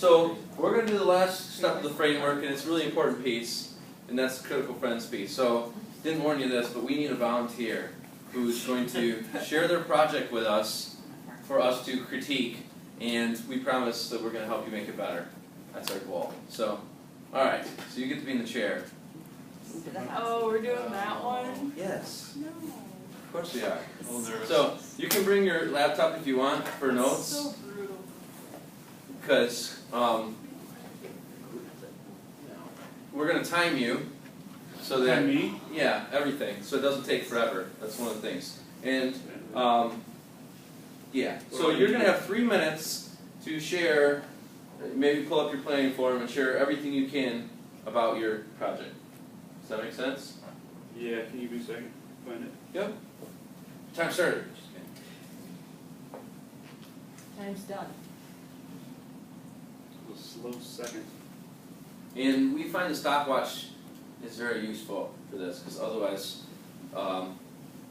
So we're going to do the last step of the framework, and it's a really important piece, and that's the critical friends piece. So didn't warn you this, but we need a volunteer who's going to share their project with us for us to critique, and we promise that we're going to help you make it better. That's our goal. So, all right. So you get to be in the chair. Oh, we're doing that one? Yes. No. Of course we are. Oh, nervous. So you can bring your laptop if you want for notes, So brutal. because we're going to time you. So that, Time me? yeah, everything. So it doesn't take forever. That's one of the things. And yeah, so you're going to have 3 minutes to share, maybe pull up your planning form and share everything you can about your project. Does that make sense? Yeah, can you give me a second? Find it. Yep. Time started. Time's done. A slow second. And we find the stopwatch is very useful for this, because otherwise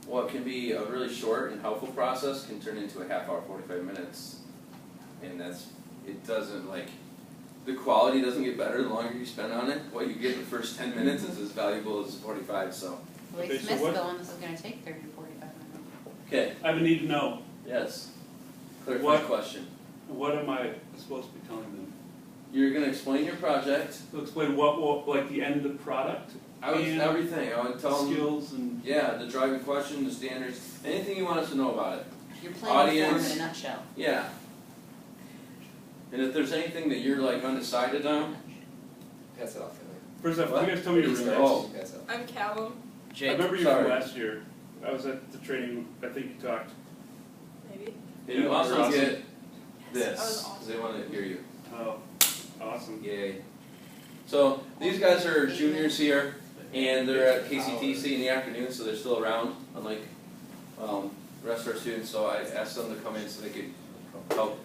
what can be a really short and helpful process can turn into a half hour, 45 minutes. And it doesn't, like, the quality doesn't get better the longer you spend on it. What you get in the first 10 minutes is as valuable as 45, so. Well, Okay, so Smith's what- going, this is going to take 30 to 45 minutes. Okay, I have a need to know. yes. Clarify What? the question. What am I supposed to be telling them? You're going to explain your project. So explain what, like the end of the product? And Everything. I would tell them, skills and... yeah, the driving question, the standards, anything you want us to know about it. Your planning form Audience. in a nutshell. Yeah. And if there's anything that you're like undecided on, Pass it off to me. First off, What? can you guys tell me your real names? Oh. Pass it off. I'm Callum, I remember you sorry. from last year. I was at the training, I think you talked. maybe. and you Yeah, also you're awesome. get That this, was because awesome. they want to hear you. Oh, awesome. Yay. So these guys are juniors here, and they're at KCTC in the afternoon, so they're still around, unlike the rest of our students. So I asked them to come in so they could help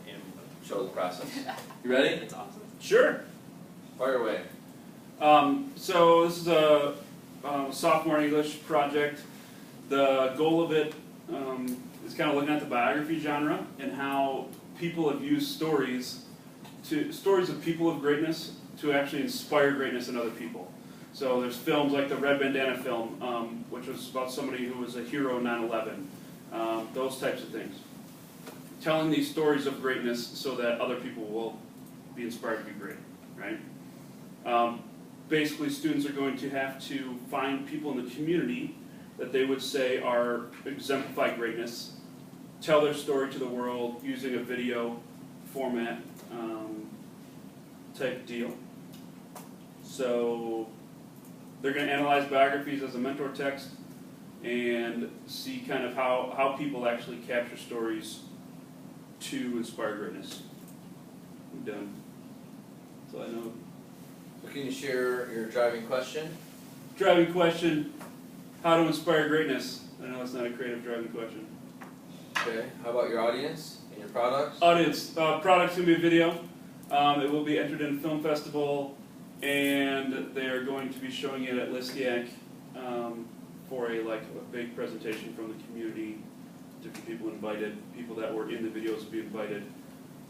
show the process. You ready? It's awesome. Sure. Fire away. So this is a sophomore English project. The goal of it is kind of looking at the biography genre and how people have used stories of people of greatness to actually inspire greatness in other people. So there's films like the Red Bandana film, which was about somebody who was a hero in 9/11. Those types of things. Telling these stories of greatness so that other people will be inspired to be great, right? Basically, students are going to have to find people in the community that they would say are exemplify greatness, tell their story to the world using a video format type deal. So they're going to analyze biographies as a mentor text and see kind of how people actually capture stories to inspire greatness. I'm done. So I know. So can you share your driving question? Driving question, how to inspire greatness. I know it's not a creative driving question. Okay. How about your audience and your products? Audience, product's going to be a video. It will be entered in a film festival, and they are going to be showing it at Listiac for a big presentation from the community. Different people invited, people that were in the videos will be invited.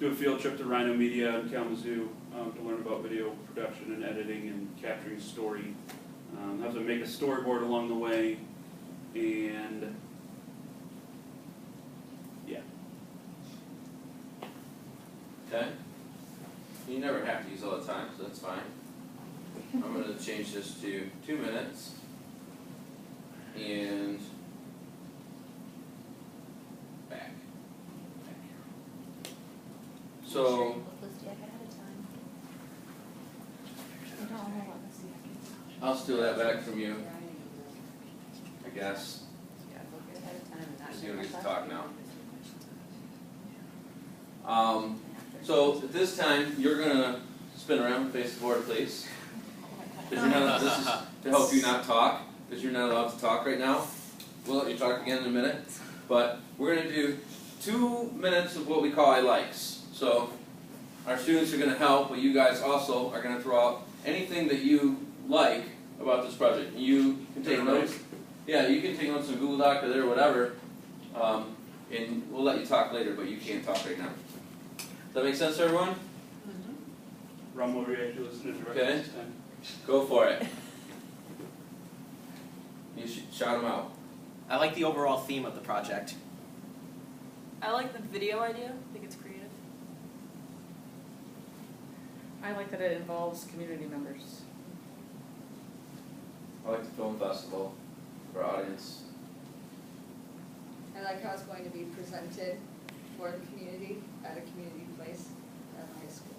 Do a field trip to Rhino Media in Kalamazoo to learn about video production and editing and capturing story. Have to make a storyboard along the way, and yeah. Okay. You never have to use all the time, so that's fine. I'm going to change this to 2 minutes. And back. So, I'll steal that back from you, I guess. Because you don't get to talk now. So at this time, you're going to spin around and face the board, please. Because you're not, this is to help you not talk, because you're not allowed to talk right now. We'll let you talk again in a minute. But we're going to do 2 minutes of what we call I likes. So our students are going to help, but you guys also are going to throw out anything that you like about this project. You can take notes. Yeah, you can take notes in Google Doc or there or whatever. And we'll let you talk later, but you can't talk right now. Does that make sense to everyone? Rum over here to listen to the Okay. directions this time. Go for it. You should shout them out. I like the overall theme of the project. I like the video idea. I think it's creative. I like that it involves community members. I like the film festival for audience. I like how it's going to be presented for the community at a community place at a high school.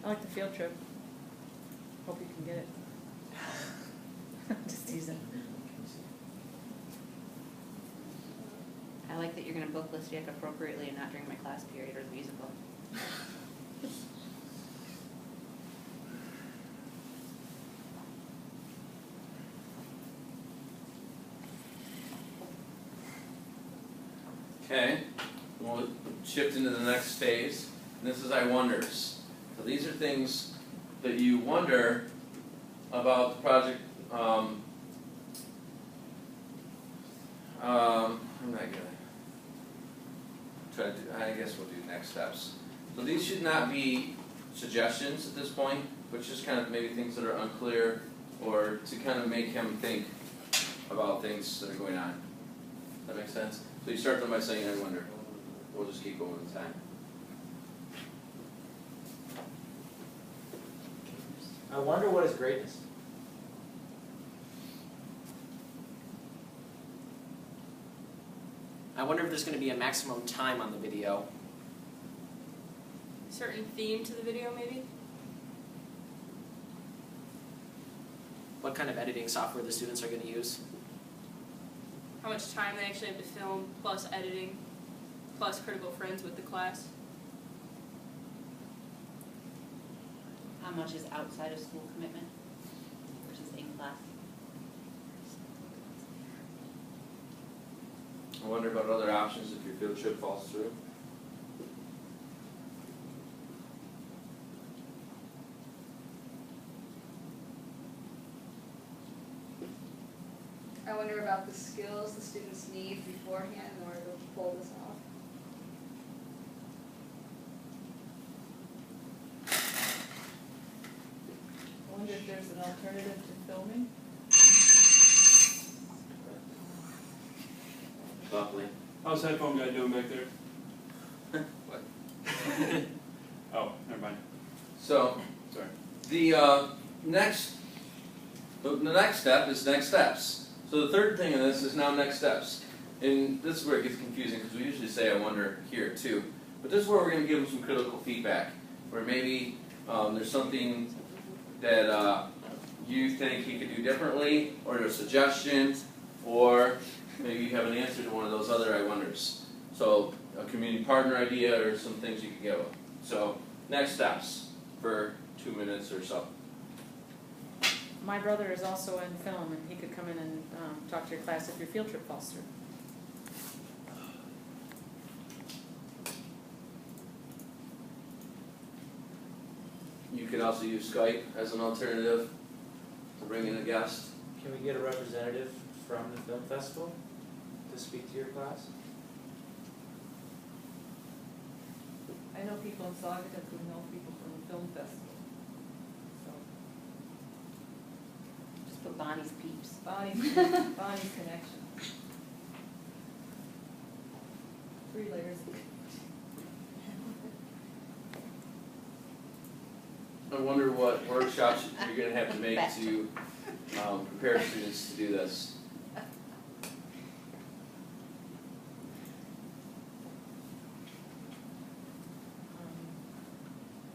I like the field trip. Hope you can get it. Just teasing. I like that you're gonna book Listiak appropriately and not during my class period or the musical. Okay, we'll shift into the next phase. And this is I wonders. So these are things that you wonder about the project. I'm not gonna try to do, I guess we'll do next steps. So these should not be suggestions at this point, but just kind of maybe things that are unclear or to kind of make him think about things that are going on. Does that make sense? So you start them by saying, I wonder. We'll just keep going with time. I wonder what is greatness. I wonder if there's going to be a maximum time on the video. Certain theme to the video, maybe. What kind of editing software the students are going to use. How much time they actually have to film, plus editing, plus critical friends with the class. How much is outside of school commitment versus in class? I wonder about other options if your field trip falls through. I wonder about the skills the students need beforehand in order to pull this off. I wonder if there's an alternative to filming? Lovely. How's headphone guy doing back there? What? Oh, never mind. So, Sorry. the next step is next steps. So the third thing in this is now next steps. And this is where it gets confusing because we usually say I wonder here too. But this is where we're going to give them some critical feedback. Where maybe there's something that you think he could do differently, or a suggestion, or maybe you have an answer to one of those other I wonders. So a community partner idea or some things you could give them. So next steps for 2 minutes or so. My brother is also in film, and he could come in and talk to your class if your field trip falls through. You could also use Skype as an alternative to bring in a guest. Can we get a representative from the film festival to speak to your class? I know people in Saugatuck who know people from the film festival. So, Just put Bonnie's peeps. Bonnie's connection. 3 layers of I wonder what workshops you're going to have to make to prepare students to do this.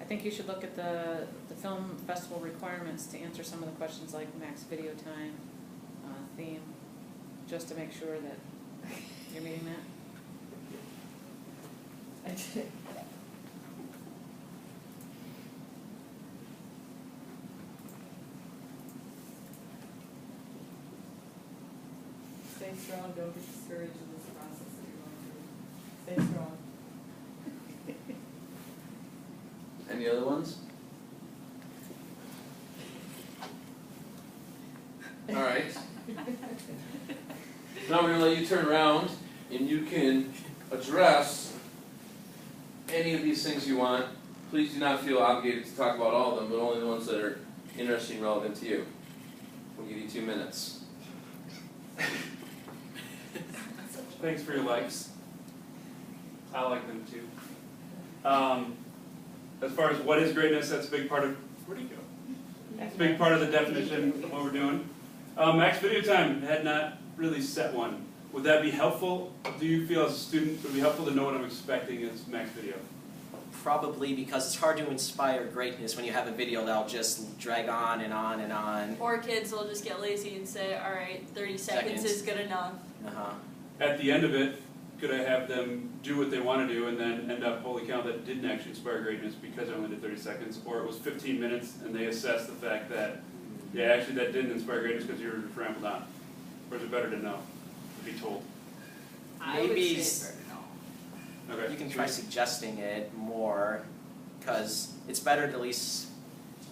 I think you should look at the film festival requirements to answer some of the questions like max video time, theme, just to make sure that you're meeting that. Stay strong, don't get discouraged in this process that you're going through. Stay strong. Any other ones? All right. Now we're going to let you turn around and you can address any of these things you want. Please do not feel obligated to talk about all of them, but only the ones that are interesting and relevant to you. We'll give you 2 minutes. Thanks for your likes. I like them too. As far as what is greatness, that's a big part of, where'd he go? It's a big part of the definition of what we're doing. Max video time, had not really set one. Would that be helpful? Do you feel as a student, it would be helpful to know what I'm expecting as max video? Probably because it's hard to inspire greatness when you have a video that'll just drag on and on and on. Or kids will just get lazy and say, all right, 30 seconds is good enough. Uh-huh. At the end of it, could I have them do what they want to do and then end up, holy cow, that didn't actually inspire greatness because I only did 30 seconds, or it was 15 minutes and they assessed the fact that, yeah, actually that didn't inspire greatness because you were rambled on. Or is it better to know, to be told? I would Maybe say it's better to know. Okay. you can try suggesting it more, because it's better to at least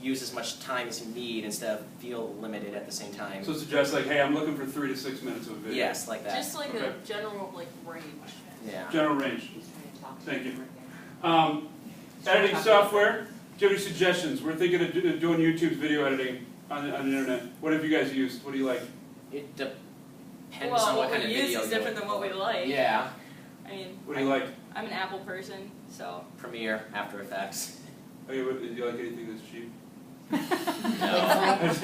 use as much time as you need instead of feel limited at the same time. So suggest like, hey, I'm looking for 3 to 6 minutes of a video. Yes, like that. Just like Okay. a general like range. Yeah. General range. Thank you. Editing software, do you have any suggestions? We're thinking of doing YouTube's video editing on the internet. What have you guys used? What do you like? It depends Well, on what what kind of we video use is you different than what we like. Yeah. I mean, What do you like? I'm an Apple person, so. Premiere, After Effects. Okay, do you like anything that's cheap? No.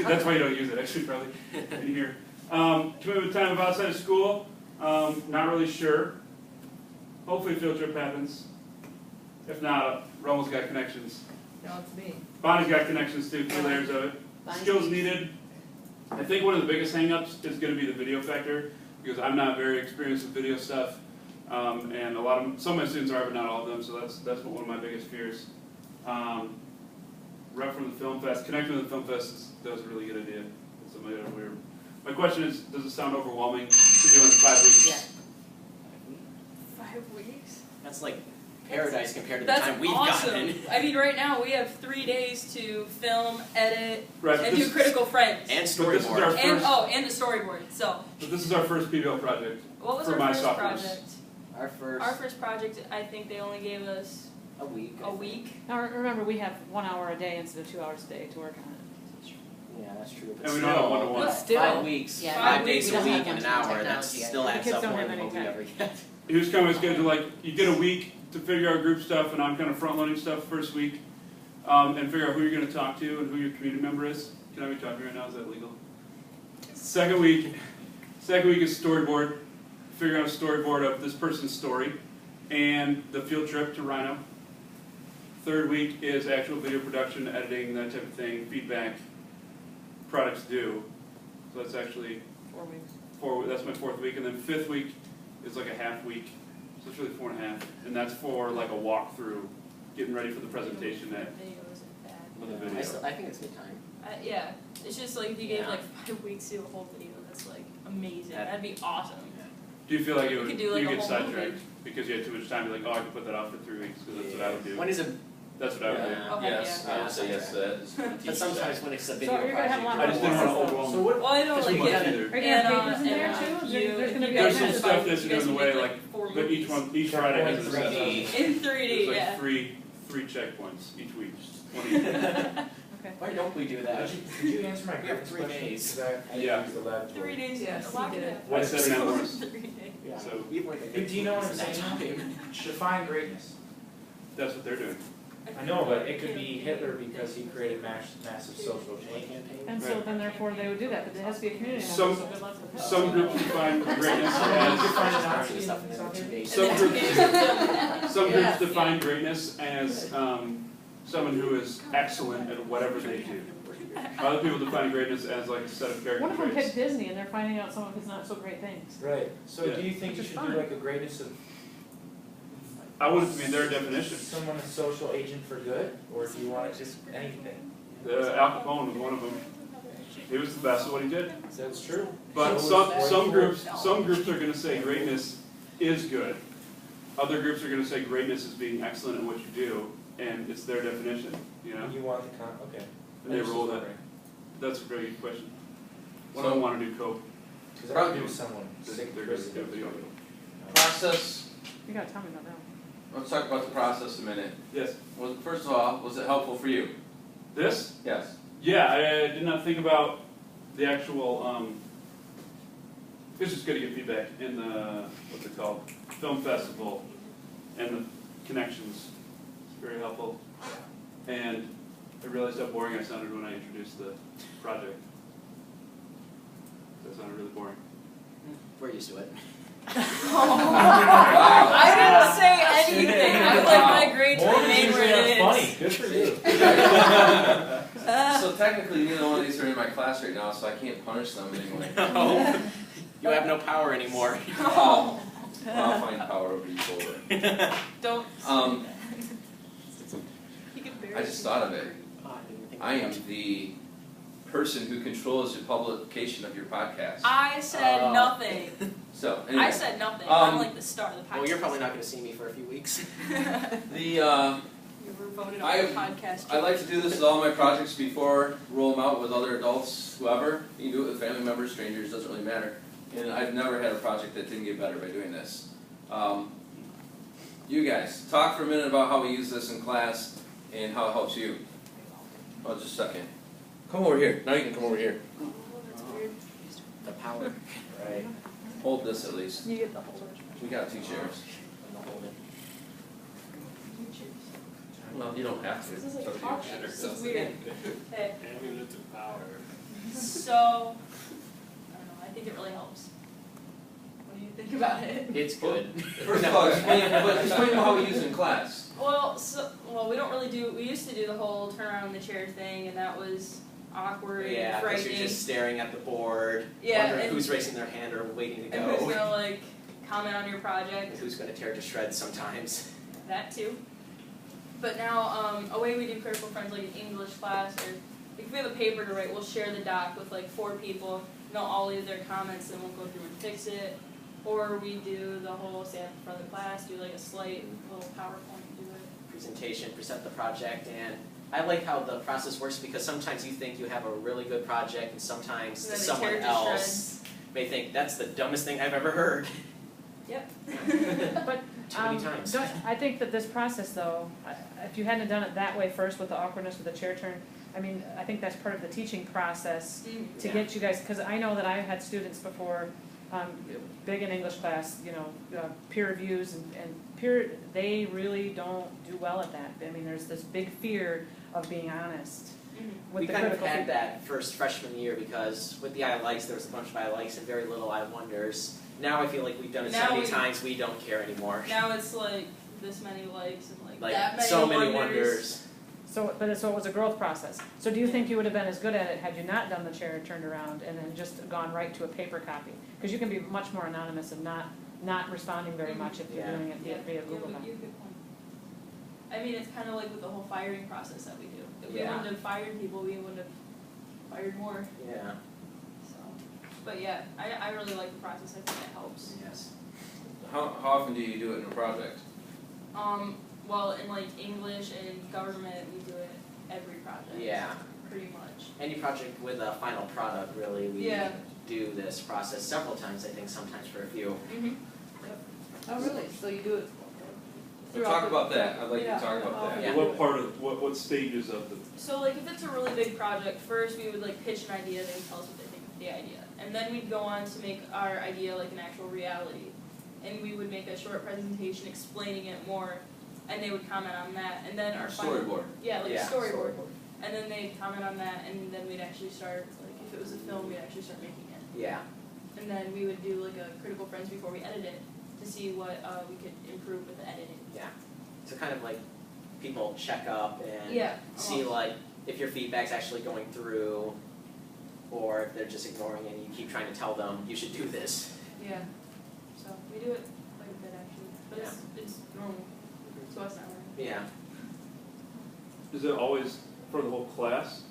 That's why you don't use it, actually, probably, in here. Commitment time of outside of school, not really sure. Hopefully a field trip happens. If not, Romel's got connections. No, it's me. Bonnie's got connections too, 3 layers of it. Skills needed. I think one of the biggest hangups is going to be the video factor, because I'm not very experienced with video stuff, and some of my students are, but not all of them. So that's one of my biggest fears. Rep from the Film Fest, connecting with the Film Fest that was a really good idea. My question is, does it sound overwhelming to do it in 5 weeks? Yeah. 5 weeks? That's like paradise compared to the That's time we've awesome. gotten. I mean, right now we have 3 days to film, edit, Right, but and do critical friends. And But this is storyboard. our And first, and a storyboard. So, but this is our first PBL project. what was For our my first sophomores. project? Our first, Our first project, I think they only gave us a week. a week. Now, remember, we have 1 hour a day instead of 2 hours a day to work on it. Yeah, that's true. But And we still, don't have one-to-one. But Still. 5 weeks, Yeah, 5 we days a don't week have in an much hour, that technology yet. still The adds kids up don't more have than any what we time. ever get. Here's kind of my schedule, like, you get a week to figure out group stuff, and I'm kind of front-loading stuff first week, and figure out who you're going to talk to and who your community member is. Can I be talking right now? Is that legal? Second week is storyboard. Figure out a storyboard of this person's story and the field trip to Rhino. Third week is actual video production, editing, that type of thing, feedback, products due. So that's actually 4 weeks. that's my 4th week, and then 5th week is like a half week, so it's really 4.5, and that's for like a walkthrough, getting ready for the presentation at Video isn't bad. with a I video. I think it's good time. Yeah, it's just like if you gave Yeah. like 5 weeks to do a whole video, that's like amazing. Yeah. That'd be awesome. Do you feel like We it would, could do, like, you a get whole sidetracked movie. because you had too much time? You're like, oh, I can put that off for 3 weeks because that's what I would do. When is a, That's what I would do. Yeah, Okay, yes, yeah. I would say yes to that. Just teach but sometimes that. when it's a So video you're gonna have a lot I more just didn't want to stuff. overwhelm. So what, Well, I know, It's like too much if, either. Are you gonna have papers in there and, too? Is there- you- there's gonna if be you There's guys some have stuff five- that's you in guys the could way, make, like, 4 but each movies. Friday has an 3D. assessment. In 3D, There's like yeah. three checkpoints each week. One each. Okay. why don't we do that? Did you answer my We have previous 3 question? days. 'Cause I Yeah. used the laboratory. 3 days, Yes, a lot he of did. it. Why 7 hours? 3 days. Yeah. So- We have like a Hey, do you know what I'm in that saying? time. Define greatness. That's what they're doing. I know, but it could be Hitler because he created massive social change. And so then therefore they would do that, but it has to be a community member, Some- so good luck with that. Some groups define greatness as Define a Start Nazi this in up in another 2 days. Some groups- some groups Yes. define greatness as someone who is excellent at whatever they do. Other people define greatness as like a set of character One of them traits. picked Disney and they're finding out some of his not so great things. Right, so Yeah. do you think Which you is should fine. do like a greatness of I want it to be their definition. someone a social agent for good, or do you want it just anything? Al Capone was one of them. He was the best at what he did. That's true. But So is some groups Voight. are going to say greatness is good. Other groups are going to say greatness is being excellent at what you do, and it's their definition. You know, You want the okay. and they roll that. That's a very good question. What do I want to do, Cope? Because I would do someone sick They're person. going to do a video. Process You gotta tell me about that one. Let's talk about the process a minute. Yes. Well, first of all, was it helpful for you? This? Yes. Yeah, I did not think about the actual, it's just good to get feedback in the, what's it called, film festival and the connections. It's very helpful. And I realized how boring I sounded when I introduced the project. That sounded really boring. We're used to it. I didn't say anything. I would like my grade to remain where it is. Funny, good for you. So technically, neither one of these are in my class right now, so I can't punish them anyway. No, you have no power anymore. I'll find power over you over. Don't. I just thought of it. Oh, I didn't think I am about it. the person who controls the publication of your podcast. I said nothing. So anyway, I said nothing. I'm like the star of the podcast. Well, you're probably not going to see me for a few weeks. the You were voted on I- the podcast. I like to do this with all my projects before, roll them out with other adults, whoever. You can do it with family members, strangers, doesn't really matter. And I've never had a project that didn't get better by doing this. You guys, talk for a minute about how we use this in class and how it helps you. Oh, just a second. Come over here. Now you can come over here. The power. Right. Hold this at least. You get the whole We got 2 chairs. Well, you don't have to. This is It's like up to talk you. This is weird. Hey. And we live to power. So, I don't know. I think it really helps. What do you think about it? It's good. First of all, explain how we use it in class. Well, we don't really do. We used to do the whole turn around the chair thing, and that was awkward Yeah, and because frightening. you're just staring at the board, Yeah, wondering and- who's raising their hand or waiting to And who's go, gonna like comment on your project? and who's going to tear to shreds sometimes. That too. But now, a way we do critical friends, like in English class, or if we have a paper to write, we'll share the doc with like 4 people, and they'll all leave their comments, and we'll go through and fix it. Or we do the whole stand in front of the class, do like a slight little PowerPoint, do it. Presentation, present the project, and I like how the process works because sometimes you think you have a really good project, and sometimes And then they someone tear it to else shreds. may think that's the dumbest thing I've ever heard. Yep. But Too many times. I think that this process, though, if you hadn't done it that way first with the awkwardness with the chair turn, I mean, I think that's part of the teaching process to Yeah. get you guys, because I know that I had students before, big in English class, you know, peer reviews and peer, they really don't do well at that. I mean, there's this big fear of being honest with We the kind of critical had feedback. that first freshman year because with the I likes, there was a bunch of I likes and very little I wonders. Now I feel like we've done it Now so many we- times we don't care anymore. Now it's like this many likes and like Like that many so many wonders. wonders. So it was a growth process. So do you think you would have been as good at it had you not done the chair turned around and then just gone right to a paper copy? Because you can be much more anonymous and not responding very much if you're Yeah. doing it via Google You Doc. have a good point. I mean, it's kind of like with the whole firing process that we do. If we Yeah. wouldn't have fired people, we wouldn't have fired more. Yeah. So, but yeah, I really like the process. I think it helps. Yes. How often do you do it in a project? Well, in like English and government, we do it every project. Yeah. Pretty much. Any project with a final product, really, we Yeah. do this process several times, I think, sometimes for a few. Mm-hmm. Oh, really? So you do it We'll throughout talk the- about that. I'd like Yeah. to talk about that. Yeah. What part of, what stages of the, So like if it's a really big project, first we would like pitch an idea, they would tell us what they think of the idea. And then we'd go on to make our idea like an actual reality. And we would make a short presentation explaining it more, and they would comment on that. And then our final, Storyboard. yeah, like Yeah, a storyboard. And then they'd comment on that, and then we'd actually start, like if it was a film, we'd actually start making it. Yeah. And then we would do like a critical friends before we edit it to see what we could improve with the editing. Yeah. So kind of like people check up and Yeah. see like if your feedback's actually going through or if they're just ignoring it and you keep trying to tell them you should do this. Yeah. So we do it quite a bit actually, but it's normal. So it's not working. Yeah. is it always for the whole class?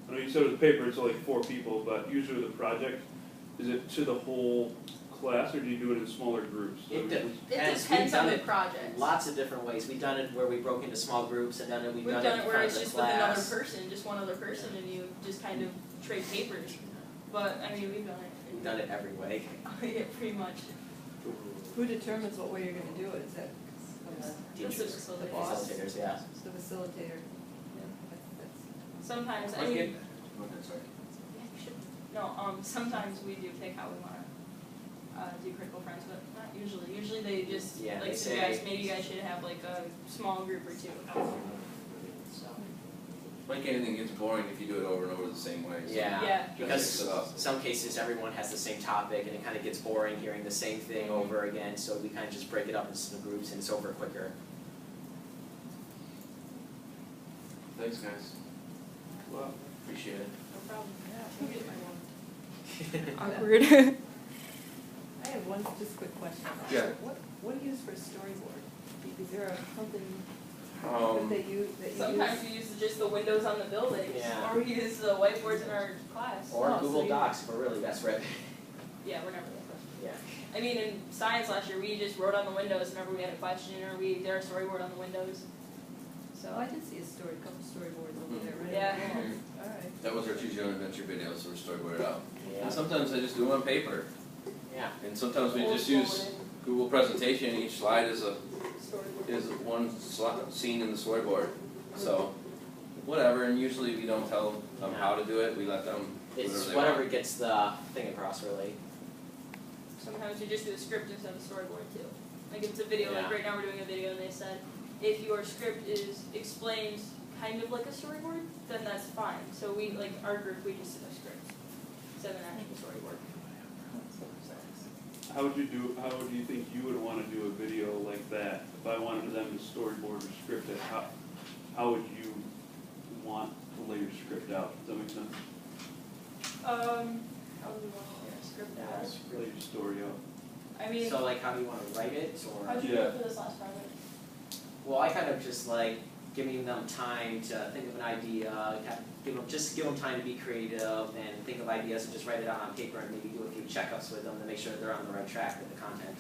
I know you said with the paper it's only 4 people, but usually with the project, is it to the whole class or do you do it in smaller groups? It It depends. depends We've on done the it project. lots of different ways. We've done it where we broke into small groups and then we've done it in where front it's of the just with another class. person, just one other person, and you just kind of trade papers. But I mean, we've done it. We've done it every way. Yeah, pretty much. Who determines what way you're gonna do it? Is that Teachers, the boss? facilitators, yeah. The facilitator? Sometimes, I Let's mean, get- okay, sorry. yeah, you should, no, sometimes we do pick how we wanna, do critical friends, but not usually. Usually they just, Yeah, like, they suggest, say- maybe you guys should have like a small group or two. So, Like anything gets boring if you do it over and over the same way. So Yeah, yeah, just because mix it up. some cases everyone has the same topic and it kind of gets boring hearing the same thing over again, so we kind of just break it up into some groups and it's over quicker. Thanks, guys. Well, Appreciate it. no problem. I'll get my one. Awkward. I have one just quick question. Yeah. What do you use for a storyboard? Is there something that Um, they use, that you use? Sometimes we use just the windows on the buildings, Yeah. or we use the whiteboards in our class. Or Oh, so Google you- Docs if we're really desperate. Yeah, we're never that question. Yeah. I mean, in science last year, we just wrote on the windows whenever we had a question, or we did our storyboard on the windows. So, Oh, I did see a couple storyboards over there, right? Yeah. All right. That was our Choose Your Own Adventure video, so we're storyboarded out. Yeah. And sometimes I just do them on paper, Yeah. and sometimes we Old just use school Google presentation, each slide is storyboard. one scene in the storyboard. So, whatever, and usually we don't tell them how to do it, we let them do It's whatever whatever they want. gets the thing across really. Sometimes we just do a script instead of a storyboard too. Like if it's a video, like Yeah. right now we're doing a video and they said, if your script explains kind of like a storyboard, then that's fine. So we, like our group, we just did a script instead of an actual storyboard. how would you think you would wanna do a video like that? If I wanted them to storyboard or script it, how would you want to lay your script out? Does that make sense? How do we want to get a script out? Lay your story out. I mean, So like how do you want to write it or? how'd you do it for this last project? Well, I kind of just like giving them time to think of an idea, give them time to be creative and think of ideas and just write it out on paper and maybe do a few checkups with them to make sure they're on the right track with the content.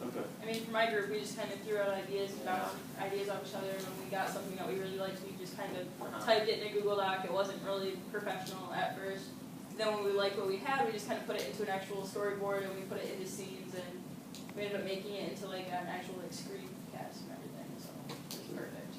Okay. I mean, for my group, we just kind of threw out ideas and bounced ideas off each other, and when we got something that we really liked, we just kind of typed it in a Google Doc. It wasn't really professional at first. Then when we liked what we had, we just kind of put it into an actual storyboard, and we put it into scenes, and we ended up making it into like an actual like screencast and everything, so it was perfect.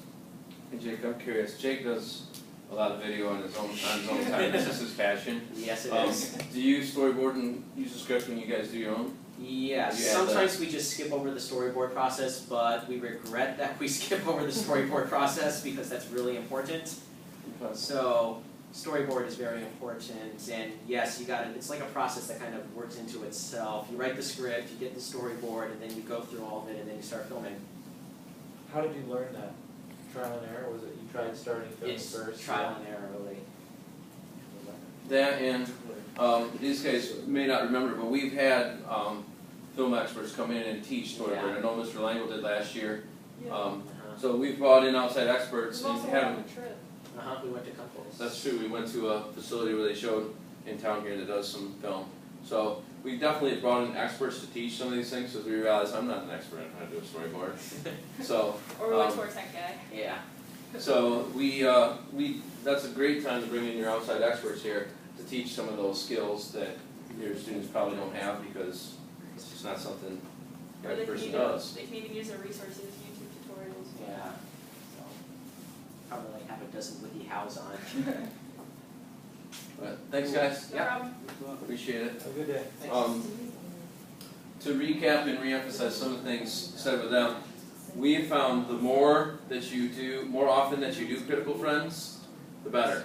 And Jake, I'm curious, Jake does a lot of video on his own time, this is his passion. Yes, it Um, is. do you storyboard and use a script when you guys do your own? Yes, You add sometimes we just skip over the storyboard process, but we regret that we skip over the storyboard process because that's really important. So storyboard is very important, and yes, you got it. It's like a process that kind of works into itself. You write the script, you get the storyboard, and then you go through all of it, and then you start filming. How did you learn that? Trial and error? Was it you tried starting filming It's first? trial and error, really. That and these guys may not remember, but we've had film experts come in and teach storyboard. Yeah. I know Mr. Langle did last year. Uh-huh. So we've brought in outside experts We've and also had went them. on a trip. We went to couples. That's true. We went to a facility where they showed in town here that does some film. So we definitely brought in experts to teach some of these things because we realized I'm not an expert on how to do a storyboard. So Or we went to our tech guy. Yeah. So we that's a great time to bring in your outside experts here to teach some of those skills that your students probably don't have because it's just not something Or every they can person even, does. they can even use their resources, YouTube tutorials. Yeah. So. Probably like have a dozen wiki hows on. But thanks, guys. No problem. Appreciate it. Have a good day. To recap and reemphasize some of the things said with them, we have found the more often that you do critical friends, the better.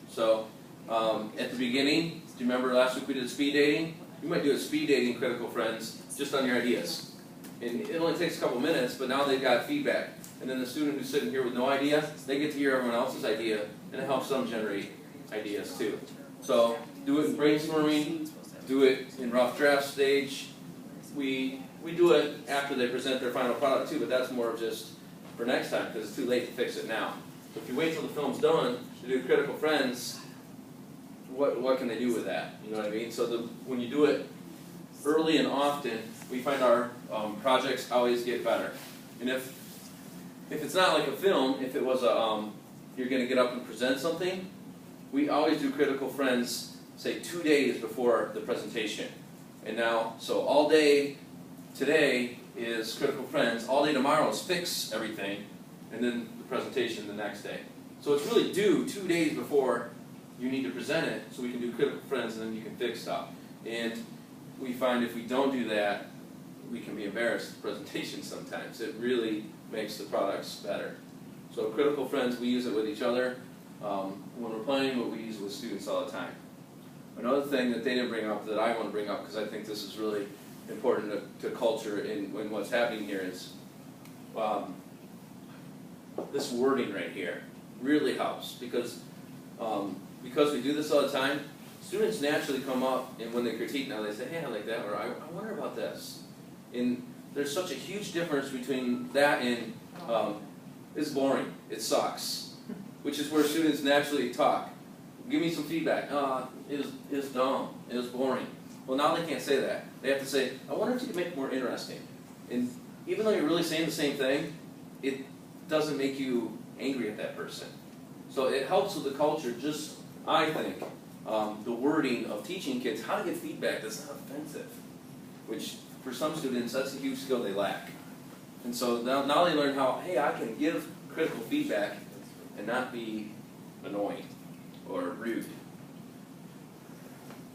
So at the beginning, do you remember last week we did speed dating? You might do a speed dating critical friends just on your ideas. And it only takes a couple minutes, but now they've got feedback. And then the student who's sitting here with no idea, they get to hear everyone else's idea, and it helps them generate ideas too. So do it in brainstorming, do it in rough draft stage. We do it after they present their final product too, but that's more of just for next time because it's too late to fix it now. So if you wait till the film's done to do critical friends, what can they do with that? You know what I mean? So when you do it early and often, we find our projects always get better. And if it's not like a film, if it was you're going to get up and present something, we always do critical friends, say 2 days before the presentation. And now, so all day today is critical friends, all day tomorrow is fix everything, and then the presentation the next day. So it's really due 2 days before you need to present it, so we can do critical friends and then you can fix stuff. And we find if we don't do that, we can be embarrassed at the presentation sometimes. It really makes the products better. So critical friends, we use it with each other when we're playing, but we use it with students all the time. Another thing that they didn't bring up that I want to bring up, because I think this is really important to culture in what's happening here, is this wording right here really helps, because we do this all the time. Students naturally come up, and when they critique now, they say, hey, I like that, or I wonder about this. And there's such a huge difference between that and it's boring, it sucks, which is where students naturally talk. Give me some feedback. It was dumb, it was boring. Well, now they can't say that. They have to say, I wonder if you could make it more interesting. And even though you're really saying the same thing, it doesn't make you angry at that person. So it helps with the culture, just, I think, the wording of teaching kids how to get feedback that's not offensive, which for some students, that's a huge skill they lack. And so now they learn how, hey, I can give critical feedback and not be annoying or rude.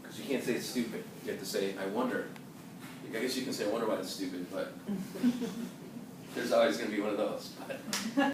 Because you can't say it's stupid. You have to say, I wonder. I guess you can say, I wonder why it's stupid, but there's always going to be one of those. But